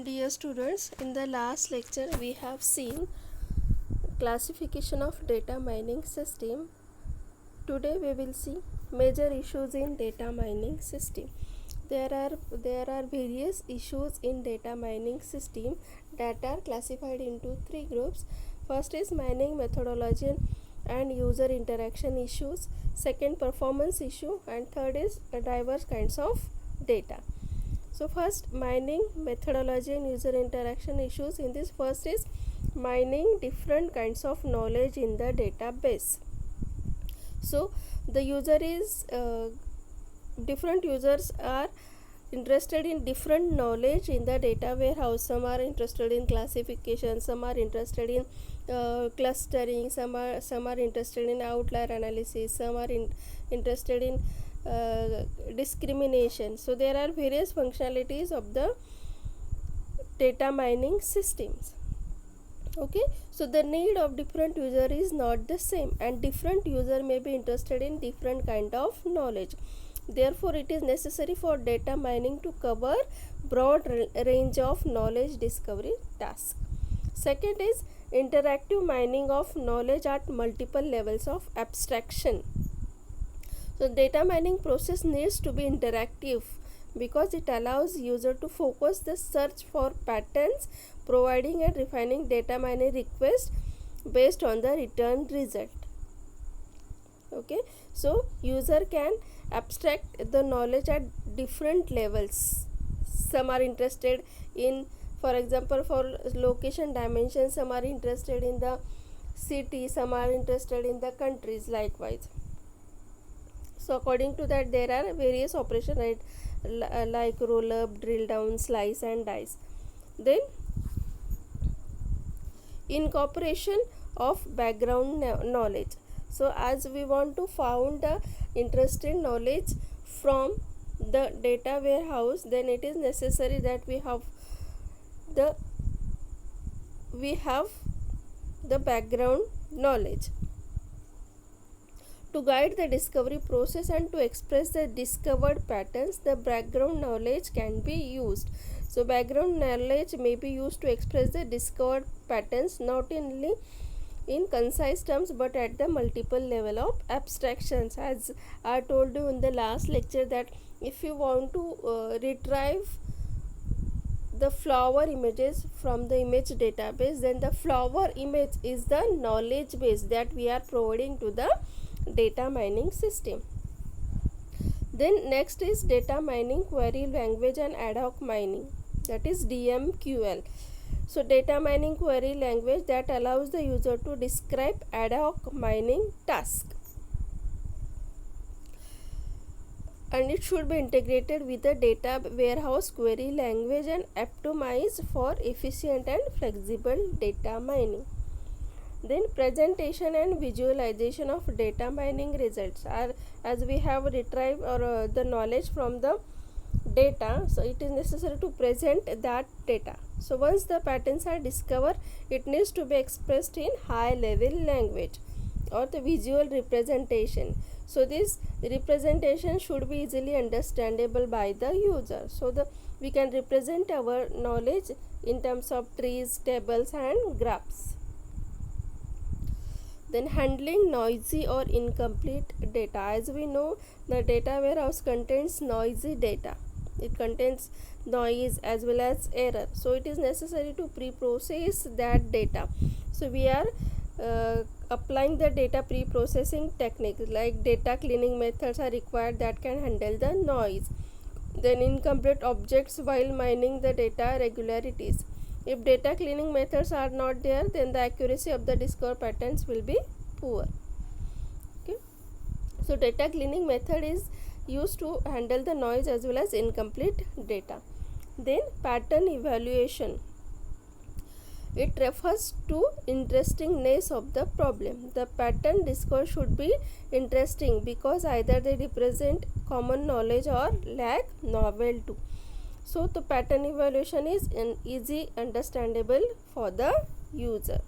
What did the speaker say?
Dear students, in the last lecture we have seen classification of data mining system. Today we will see major issues in data mining system. There are various issues in data mining system that are classified into three groups. First is mining methodology and user interaction issues. Second, performance issue, and third is diverse kinds of data. So first, mining methodology and user interaction issues. In this, first is mining different kinds of knowledge in the database. So the user is different users are interested in different knowledge in the data warehouse. Some are interested in classification, some are interested in clustering, some are interested in outlier analysis, some are interested in discrimination. So there are various functionalities of the data mining systems. Okay, so the need of different user is not the same, and different user may be interested in different kind of knowledge. Therefore it is necessary for data mining to cover broad range of knowledge discovery task. Second is interactive mining of knowledge at multiple levels of abstraction. So data mining process needs to be interactive because it allows user to focus the search for patterns, providing and refining data mining request based on the returned result. Okay, so user can abstract the knowledge at different levels. Some are interested in, for example, for location dimension, some are interested in the city, some are interested in the countries, likewise. So according to that, there are various operations, right, like roll up, drill down, slice and dice. Then incorporation of background knowledge. So as we want to found the interesting knowledge from the data warehouse, then it is necessary that we have the background knowledge. To guide the discovery process and to express the discovered patterns, the background knowledge can be used. So background knowledge may be used to express the discovered patterns not only in concise terms but at the multiple level of abstractions. As I told you in the last lecture, that if you want to retrieve the flower images from the image database, then the flower image is the knowledge base that we are providing to the data mining system. Then next is data mining query language and ad hoc mining, that is DMQL. So data mining query language that allows the user to describe ad hoc mining task, and it should be integrated with the data warehouse query language and optimized for efficient and flexible data mining. Then presentation and visualization of data mining results are, as we have retrieved or the knowledge from the data, so it is necessary to present that data. So once the patterns are discovered, it needs to be expressed in high level language or the visual representation. So this representation should be easily understandable by the user, so we can represent our knowledge in terms of trees, tables and graphs. Then handling noisy or incomplete data. As we know, the data warehouse contains noisy data. It contains noise as well as error. So it is necessary to pre-process that data. So we are applying the data pre-processing techniques, like data cleaning methods are required that can handle the noise. Then incomplete objects while mining the data regularities. If data cleaning methods are not there, then the accuracy of the discovered patterns will be poor. Okay, so data cleaning method is used to handle the noise as well as incomplete data. Then pattern evaluation. It refers to interestingness of the problem. The pattern discovered should be interesting because either they represent common knowledge or lack novel too. So the pattern evaluation is easy understandable for the user.